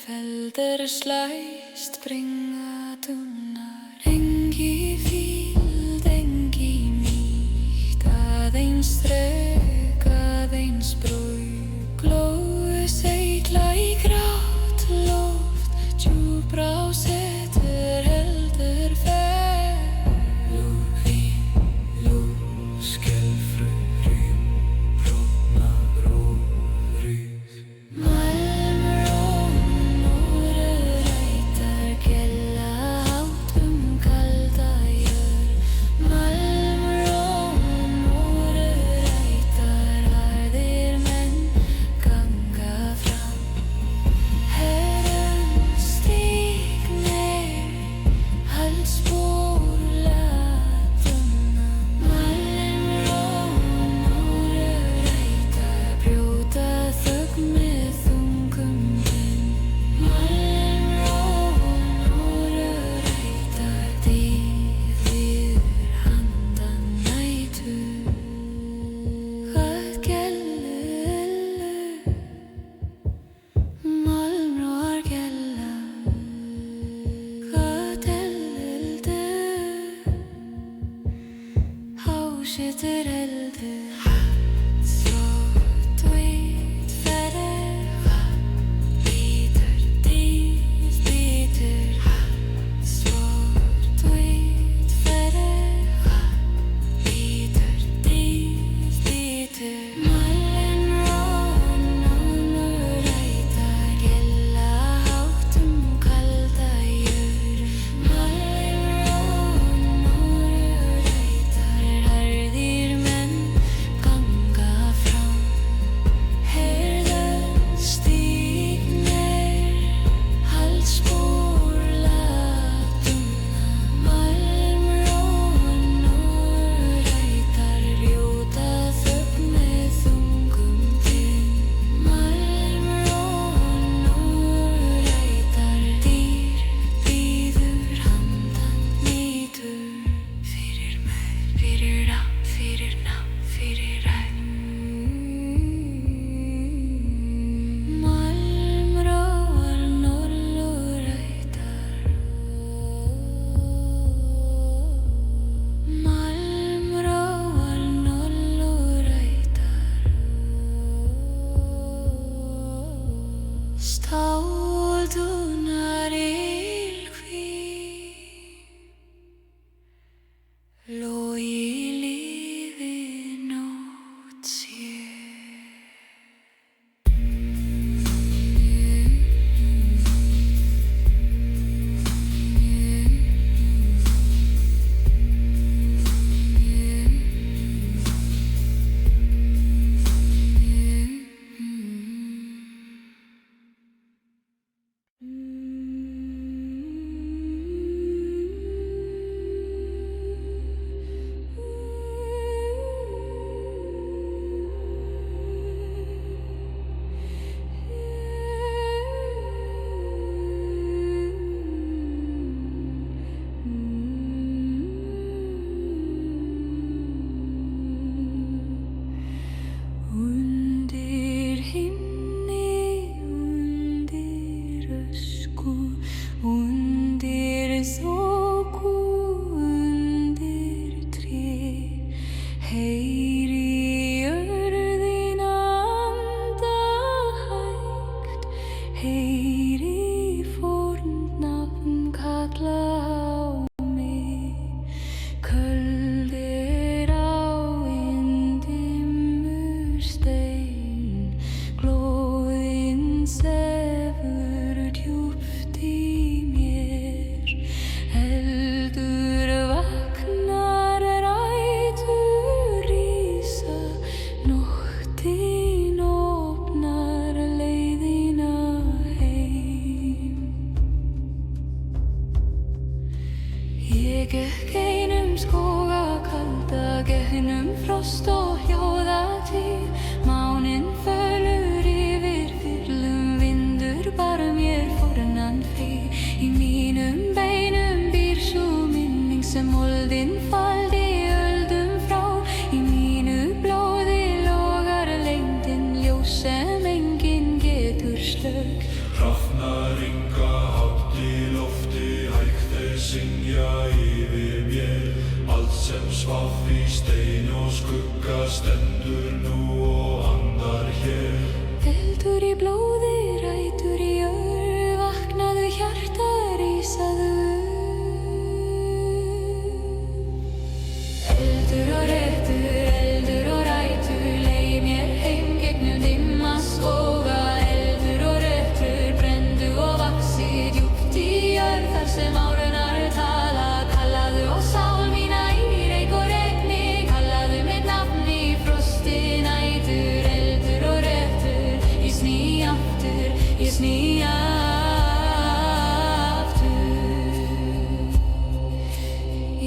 felder slæst bringa tunnar. Engi fíld, engi nýtt, aðeins þrek, aðeins braug. Glóu seigla í grátt loft, djúpra á setur heldur fer. Lúðvín, lúð, skelfur, rým, brotna, róðrýð. Malmrón, norðrætar, gella hátt kalda jörð. Malmrón, norðrætar, harðir menn ganga fram. Herren stígnir, halspor latunna. Malmrón, norðrætar, brjóta þögn með þungum vinn. Malmrón, norðrætar, dýfðir handan nætur. Hvað gellu, malmrár gella. Hvað eldu, hásetur eldu. Þvott, vít, ferð, bítur, dýr, bítur. Þvott, vít, ferð, bítur, dýr, bítur. Malmrón, norðrætar, gella hátt kalda jörð. Malmrón, norðrætar, harðir menn ganga fram. Herren stígnir, halspor latunna. Malmrón, norðrætar, brjóta þögn með þungum vinn. Malmrón, norðrætar, dýr bíður handan nýtur. Fyrir mér, fyrir rafn, fyrir nafn, fyrir ræð. Malmrón, norðrætar. Malmrón, norðrætar. Stáldunar ylhví, logi lífi nótt sér. Undir himni, undir ösku, undir þoku, undir tré. Heyri jörðina anda hægt, heyri fórnafn kalla á mig. Köld á dimmur stein, glóðin sefur djúpt í mér. Eldur vaknar, rætur rísa, nóttin opnar leiðina heim. Ég gekk einum skóga kalda, gegnum frost og hljóðatíð. Máninn fölur yfir fyrlum, vindur bar mér fornan frið. Í mínum beinum býr sú minning sem moldin faldi öldum frá. Í mínu blóði logar lengdin, ljós sem enginn getur slökkt. Hrafnar stendur nú og andar hér. Eldur í blóði, rætur í jörð, vaknaðu hjarta, rísaðu. Eldur og réttur, eldur og rætur, leið mér heim gegnum dimma skóga. Eldur og réttur, brenndu og vaxi djúpt í jörð þar sem árunar tala. Kallaðu á sál mína í reyk og regni, kallaðu mitt nafn í frosti nætur. Eldur og réttur, ég sný aftur, ég sný aftur.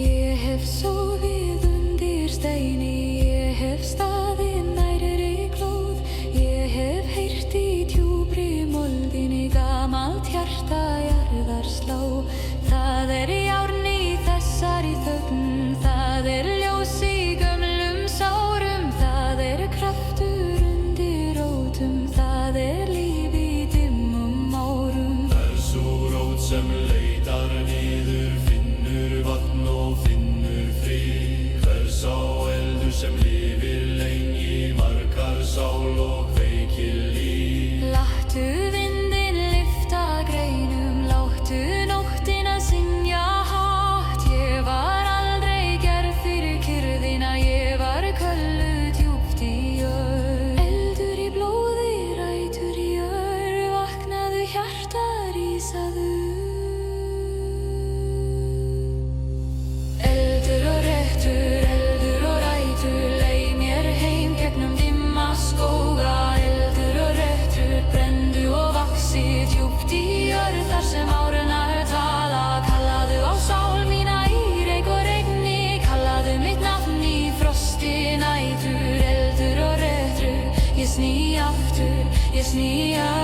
Ég hef sofið undir steini, ég hef staðið nærri glóð. Ég hef heyrt í djúpri moldinni gamalt hjarta jarðar slá. Það járn í þessari þögn, það ljós í gömlum sárum. Það kraftur undir rótum, það líf í dimmum árum. Sú rót sem leitar niður, finnur vatn og finnur frið. Sá eldur sem lifir lengi, margar sál og veikir líf. Láttu vindinn lyfta greinum, láttu nóttina synja hátt. Ég var aldrei gerð fyrir kyrrðina, ég var kölluð djúpt í jörð. Eldur í blóði, rætur í jörð, vaknaðu hjarta, rísaðu. Eldur og réttur, eldur og rætur, leið mér heim gegnum dimma skóga. Eldur og réttur, brenndu og vaxi djúpt í jörð þar sem árunar tala. Kallaðu á sál mína í reyk og regni, kallaðu mitt nafn í frosti nætur. Eldur og réttur, ég sný aftur, ég sný aftur.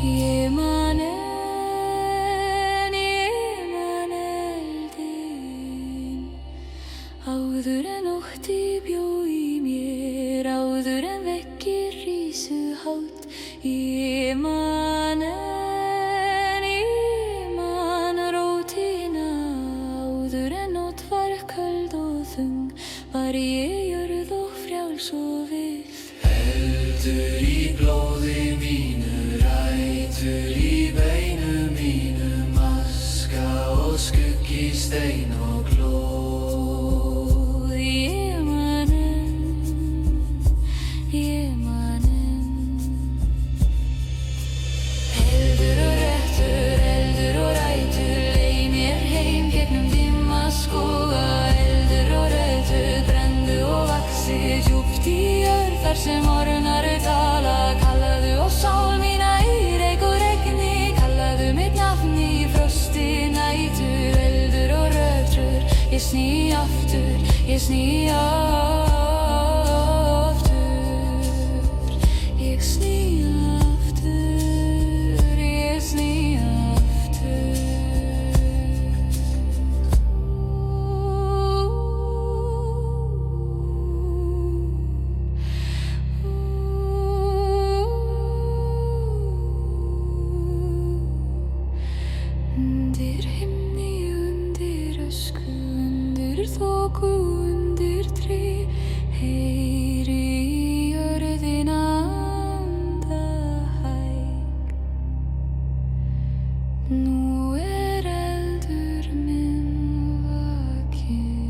Ég man eldinn, áður en ótti bjó í mér, áður en veggir rísu hátt. Ég man rótina, áður en nótt var köld og þung, var ég jörð og frjáls og vill. Eldur í blóði mínu, rætur í beinum mínum, aska og skuggi, stein og glóð. Ég man eldur og réttur, eldur og rætur, leið mér heim gegnum dimma skóga. Eldur og réttur, brenndu og vaxi djúpt í jörð þar sem árunar tala. Kallaðu á sál mína í reyk og regni, kallaðu mitt nafn í frosti nætur. Eldur og réttur, ég sný aftur, ég sný aftur. Ég sný aftur, ég sný aftur. Undir himni, undir ösku, undir þoku, undir tré, heyri í jörðina anda hæg. Nú eldur minn vakinn.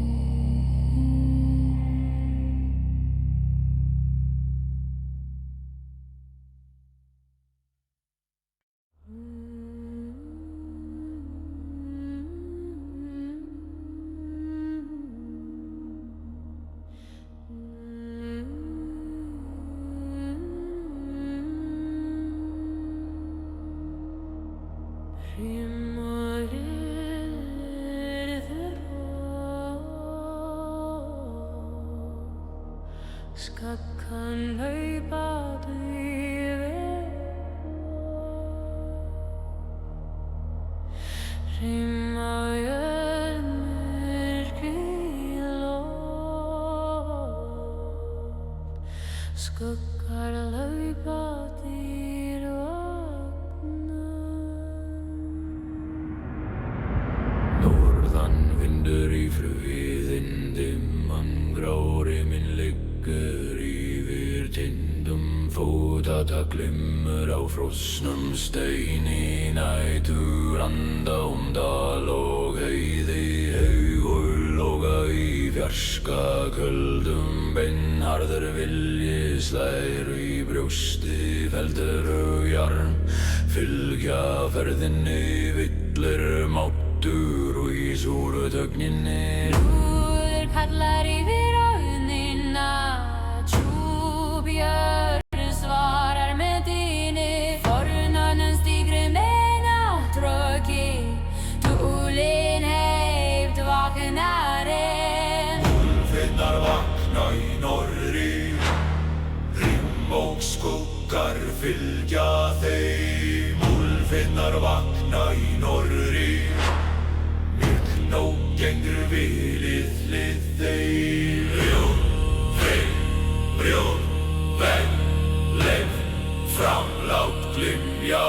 Skuggan hlaupaði yfir rimma jörð myrkri loft. Skuggar hlaupa þér vagna. Norðan vindur í flugi það glimmur á frosnum steini næturanda dal og heiði haugur loga í fjarska köldum beinharður vilji slær í brjósti feldur og jarm fylgja ferðinni villir máttur og í súru þögninni Brúður kallar yfir auðnina Tjúbjörn svarar með dýni Fornönnum stígri með náttröki Dúlin heift vaknarinn Úlfinnar vakna í norðri Rim og skuggar fylgja þeim Úlfinnar vakna í norðri Myrkn og gengur vilið hlið þeim Brjón, frey, brjón, vegg, leif, framlát glymja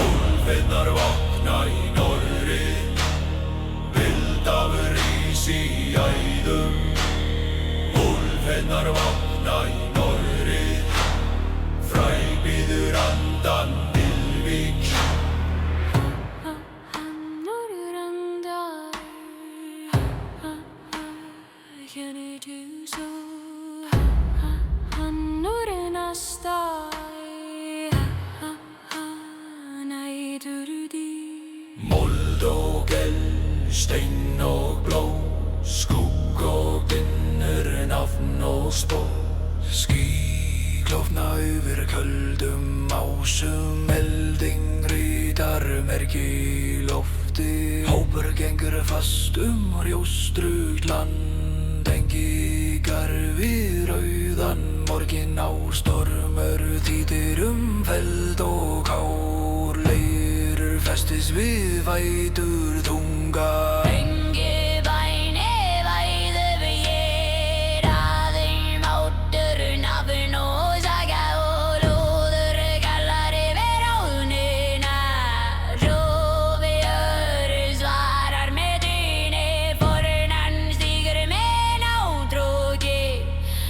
Úlfinnar vakna í norðri Vildafur rís í æðum Úlfinnar vakna í norðri Fræbíður andan Ylvík Mold og eld, steinn og bló Skugg og dinnur, nafn og spór Ský klofna yfir köldum ásum Elding rítar merki í lofti Hópur gengur fast rjóstrugt land Engingar við rauðan morgin á stormur Þýtir feld og kár Leir festis við vætur þunga Engi bæni væðu við aðeim áttur nafn og saga og lúður kallar yfir áðnina Tjúbjörn svarar með dýni Fornann stígur með náttröki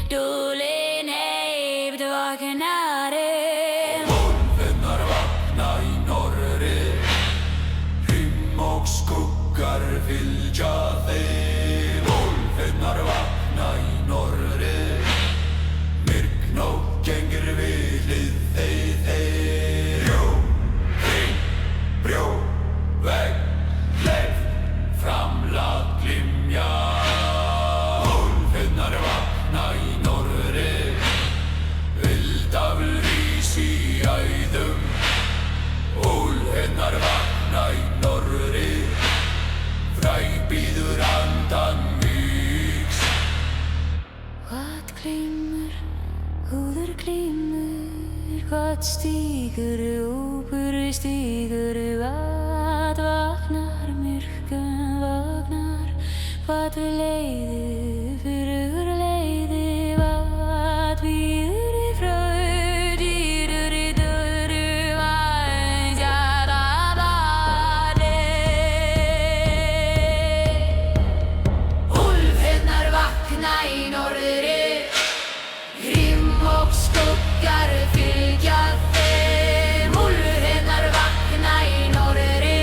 Dúlin heift vaknarinn Úlfinnar vakna í norðri Rim og skuggar fylgja þeim Úlfinnar vakna í norðri Myrkn og gengur við hlið þeim Brjón, ring, brjón, vegg, leif, framlát glymja Úlfinnar vakna í norðri Vildafur rís í æðum Úlfinnar vakna í norðri Fræbíður andan víks Hvað glymur, húður glymur Hvað stígur, ópur stígur Hvað vaknar, myrkun vaknar Hvað leiði, fyrir leiði Hvað býður í fröð Dýrur í döru Vænsjata badi Úlfinnar vakna í norðri Rim og skuggar fylgja þeim Úlfinnar vakna í norðri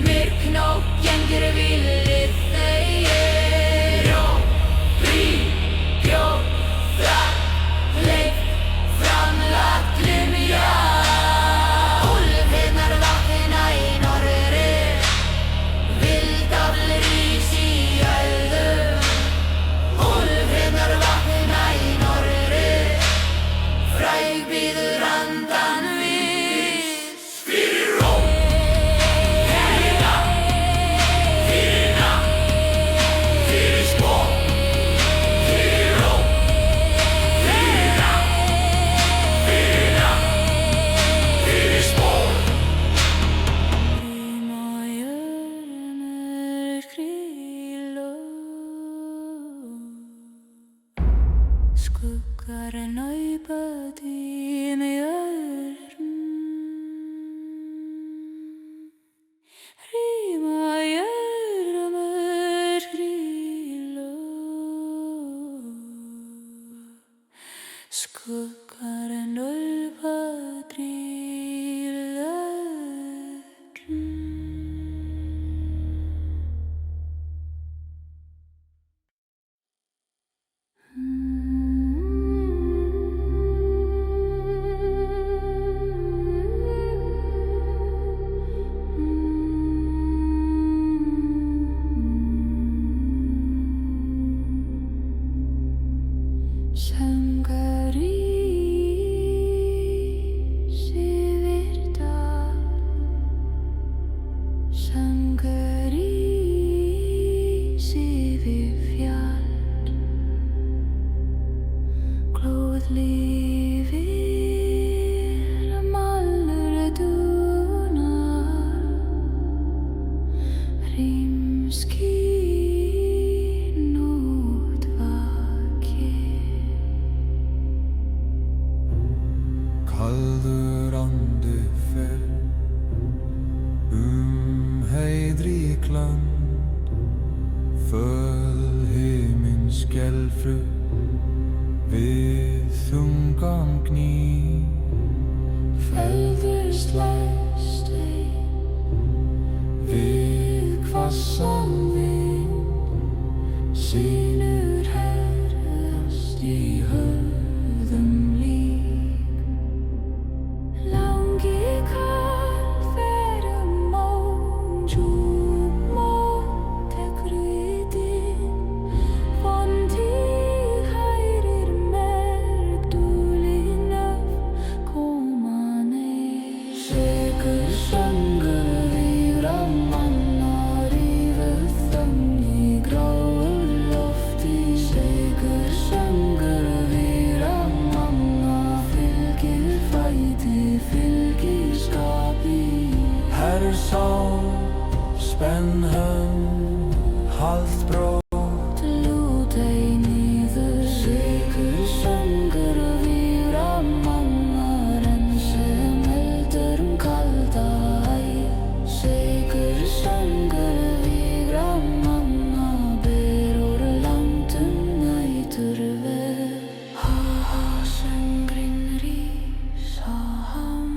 Myrkn og gengur vilið þeim Brjón, brín, bjón, þakk, leif, framlát glymja Úlfinnar vakna í norðri Vildafur rís í æðum Úlfinnar vakna í norðri Fræbíður andan vígs Fyrir róm, fyrir nafn, fyrir spór Fyrir róm, fyrir nafn, fyrir spór Rima jörmur Skuggar naupa tím í örn Rima jörmur skuggar skelfru við þungan gný. Feður slæst við hvassan vind, sýnur herðast í höfðum lík. Langi kall fer món, djúp món tekur við inn, vondig hærir merk, dulin öf koma ney. Sekur söngur víra manna, rífur þögn í gráu lofti. Sekur söngur víra manna, fylgir fæti, fylgir skapi. Hersá, spenn hönd, halt brott, Lút ei niður. Sekur söngur víra manna, sem eldur kalda æ. Sekur söngur víra manna, ber úr landum nætur ver. Ha, söngurinn rís, ha,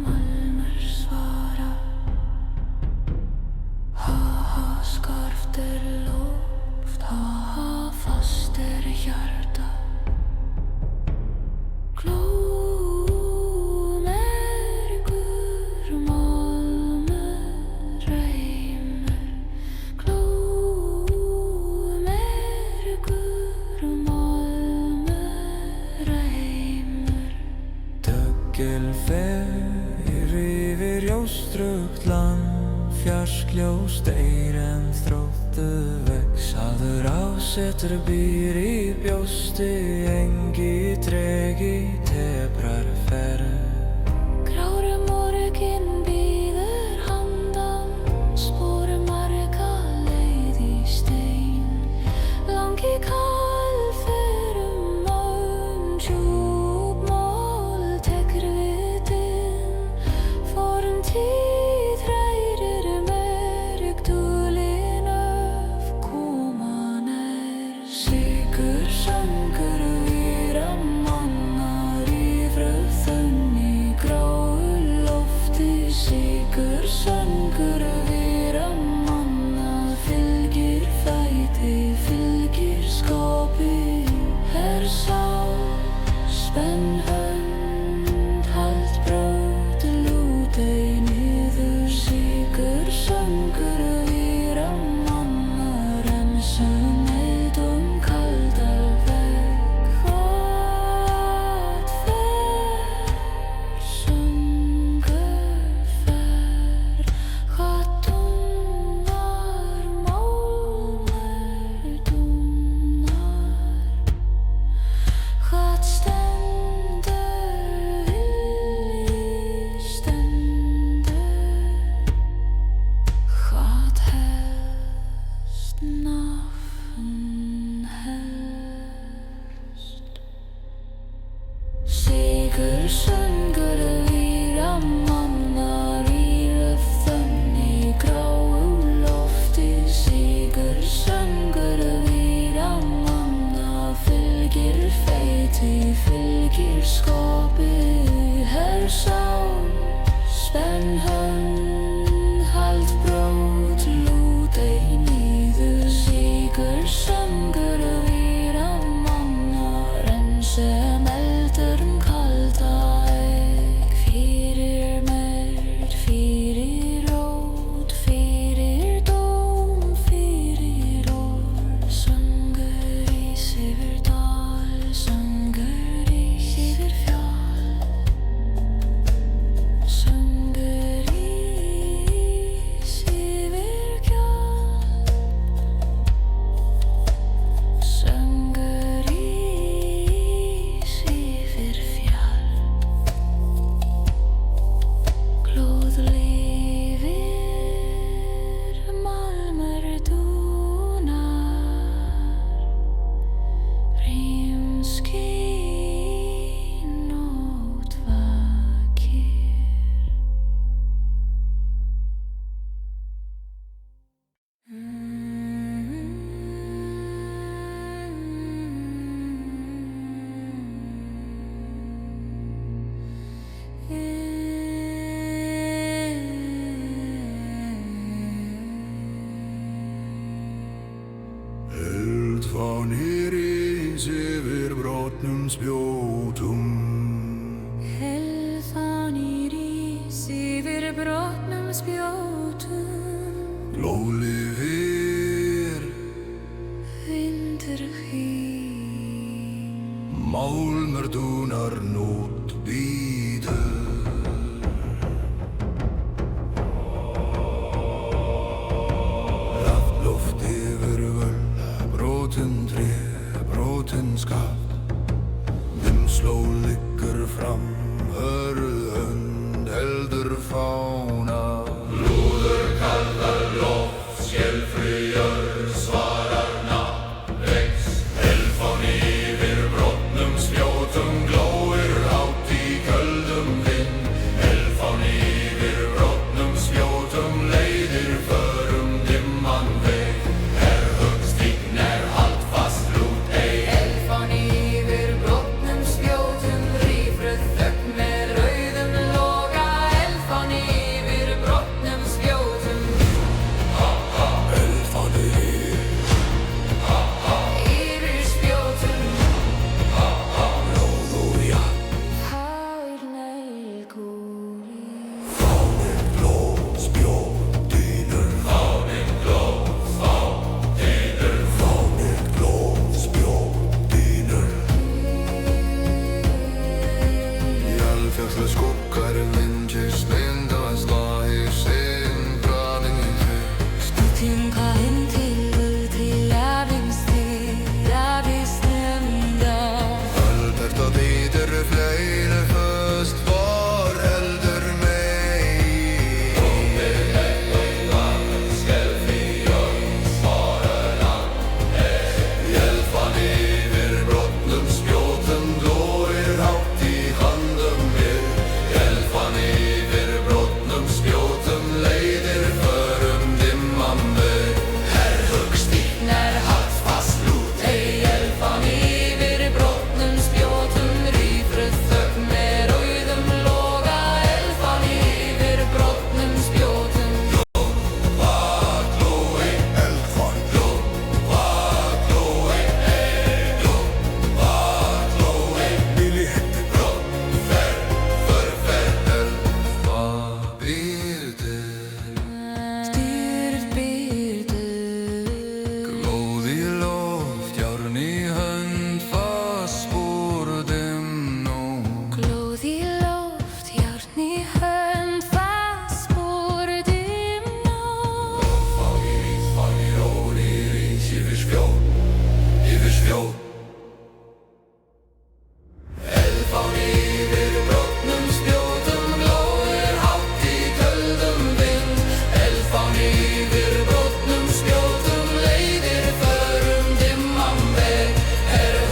málmur svara. Ha, skarft loft, ha, fast hjarta. Glómergur málmur reimur, glómergur málmur reimur. Döggel fer yfir jóstrugt land, fjarskljós deyr en þróttu vex. Aður ásetur býr í bjósti, engi tregi tebrar ferð. Grár morginn bíður handan, spor marga leið í stein. Langi kall fer món, djúp mól tekur við inn, fortíð hrærir merk, dulin öf koma nær. Sekur söngur víra manna, rífur þögn í gráu lofti. Sekur söngur víra manna, fylgir fæti, fylgir skapi. Hersá, spenn hönd, halt brott, lút ei niður. Sekur söngur víra manna, sem eldum kalda veg. Hvað fer söngur fer, hvað dúnar málmur dúnar, hvað stendur vilji stendur, hvað helst nafn helst. Sekur söngur víra manna, rífur þögn í gráu lofti. Sekur söngur víra manna, fylgir fæti, fylgir skapi. Hersá, spenn hönd, halt brott, lút ei niður. Sekur söngur víra manna, sem eldur kalda egg. Fyrir mörd, fyrir rót, fyrir dóm, fyrir orð. Söngur ís yfir dal, söngur ís yfir fjall. Söngur ís rís yfir brotnum spjótum. Elfan í rís yfir brotnum spjótum. Blóð lifir, Vindur hvín. málmur dúnar, nótt bíður. Rafn loft yfir völl, brotin tré, brotin skaft. Dimsló liggur fram, hörð hönd heldur fána. Lúður kallar loft, skelfri jörð svarar nafn vex. Elfán yfir brotnum spjótum glóir hátt í köldum vind. Elfán yfir brotnum spjótum leiðir förum dimman veg. Höggstign haldfast lút ei. Elfan yfir brotnum spjótum, rýfruð þögn með rauðum loga. Elfan yfir brotnum spjótum. Elfán yfir Yfir spjótum. blóð og jafn. Hárleik úr. Fáninn blóð, spjót dynur. Fáninn blóð, spjót dynur. Jarðfjöll skuggar vindkist myndast lagi sin bráðin í fyrst. Tinka inn til afisnumda. Albert og Dieter fleiri först var heldur mig. Elfan yfir brotnum spjótum glóir hátt í handum mér. Elfan yfir brotnum spjótum leiðir förum dimman veg. Höggstign haldfast lút ei. Elfan yfir brotnum spjótum, rýfruð þögn með rauðum loga. Elfan yfir brotnum spjótum. Elfan Billy hetti Elfa býr til Styrbyrdu. glóð í loft, járn í hönd, fast spor dimm nótt. Glóð í loft, járn í hönd, fast spor dimm nótt. Fáni róni rís yfir spjót. Elfán yfir brotnum spjótum glóir hátt í köldum vind. Elfán yfir brotnum spjótum leiðir förum dimman veg.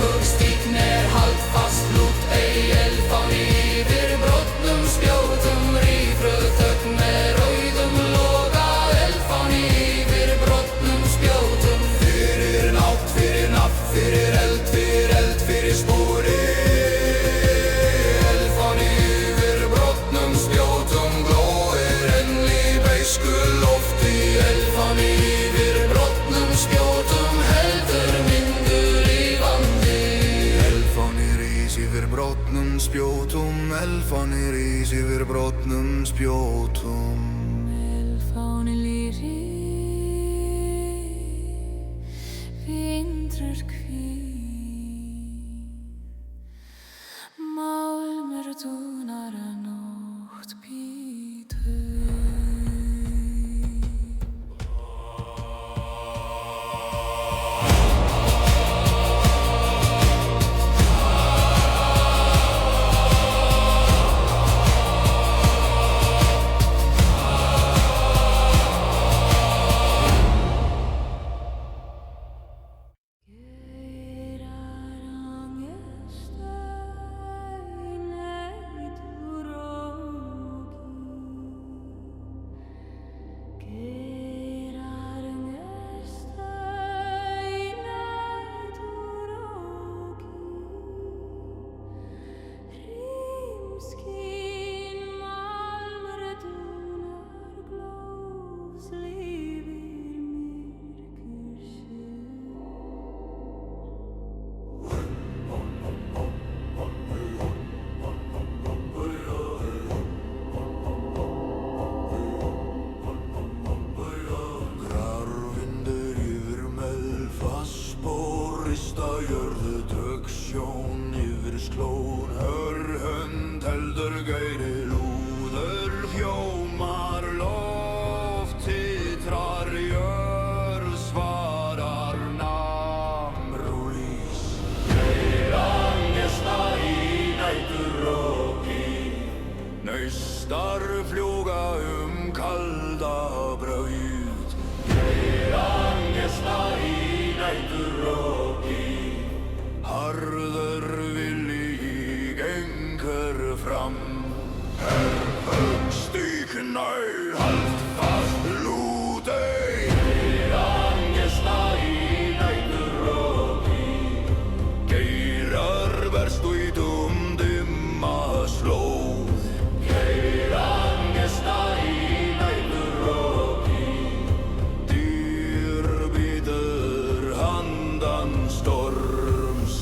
Höggstign haldfast lút ei. Elfán yfir brotnum spjótum, rýfruð þögn með rauðum loga. Elfán yfir brotnum spjótum. Fyrir nátt, fyrir nafn, fyrir eld, fyrir spúri. Elfán yfir brotnum spjótum glóir enn í beisku lofti. Elfán yfir brotnum spjótum heldur myndu lífandi. Elfán rís yfir brotnum spjótum. Elfán rís yfir brotnum spjótum. Elfán lýri, vindur hvín. Málmur dúnar, nótt bíður. kalda jörðu dögsjón yfir sklón hörhönd heldur gæri lúður hljómar loft titrar jörð svarar namrúís Geirangesta í næturroki Naustar fljúga kalda braut Geirangesta í næturroki Harður vilji gengur fram Högstík næ halt fast lútei Geirangesta í næturroki Geirar verst út dimma slóð Geirangesta í næturroki Dýr bítur handan storms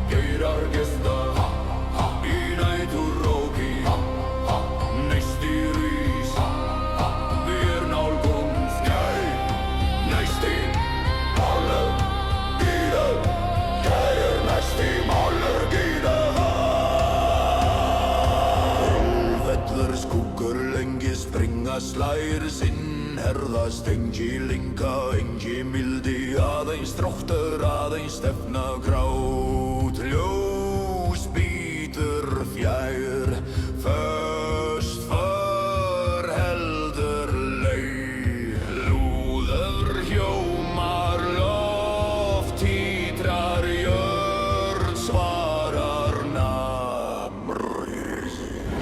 Geirangesta í næturroki Næsti rís Við nálgumst Næsti málur gíða Geir næsti málur gíða Vellur skúkur lengi springa slær sinn herðast engi linga engi mildi aðeins þróttur aðeins stefna grát ljós bítur fjær föst för heldur leið lúður hljómar loft titrar jörð svarar namrúís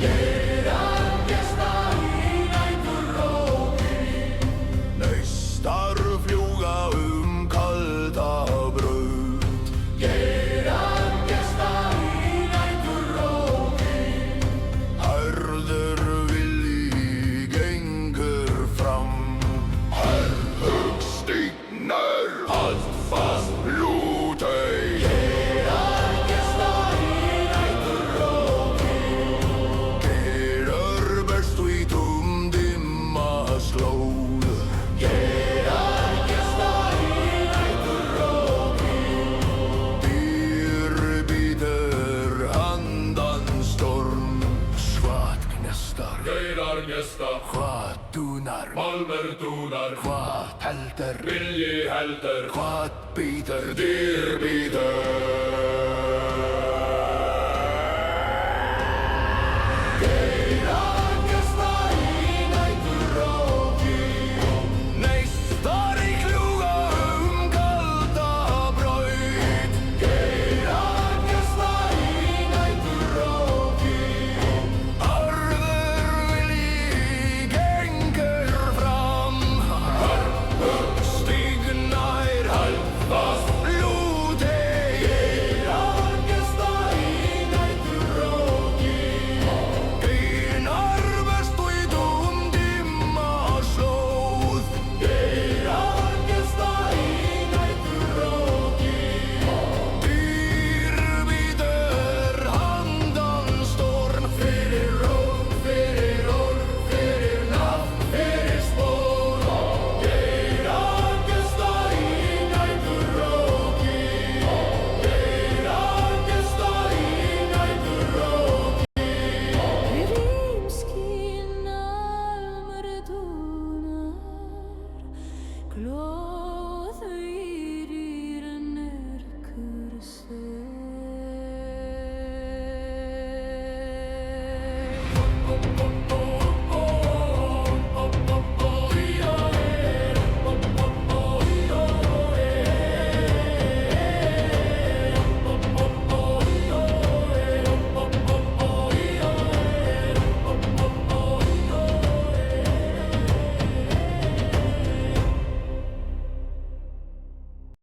Geirangesta í næturroki Naustar fljúga kalda braut Geirangesta í næturroki Harður vilji gengur fram Högstíknar halt fast lútei Geirangesta í næturroki Geirar berst út dimma slóð Geirangesta í næturroki Dýr bítur handan storm Hvað gnestar Geirangesta Hvað dúnar Málmur dúnar Hvað heldur Vilji heldur Hvað bítur Dýr bítur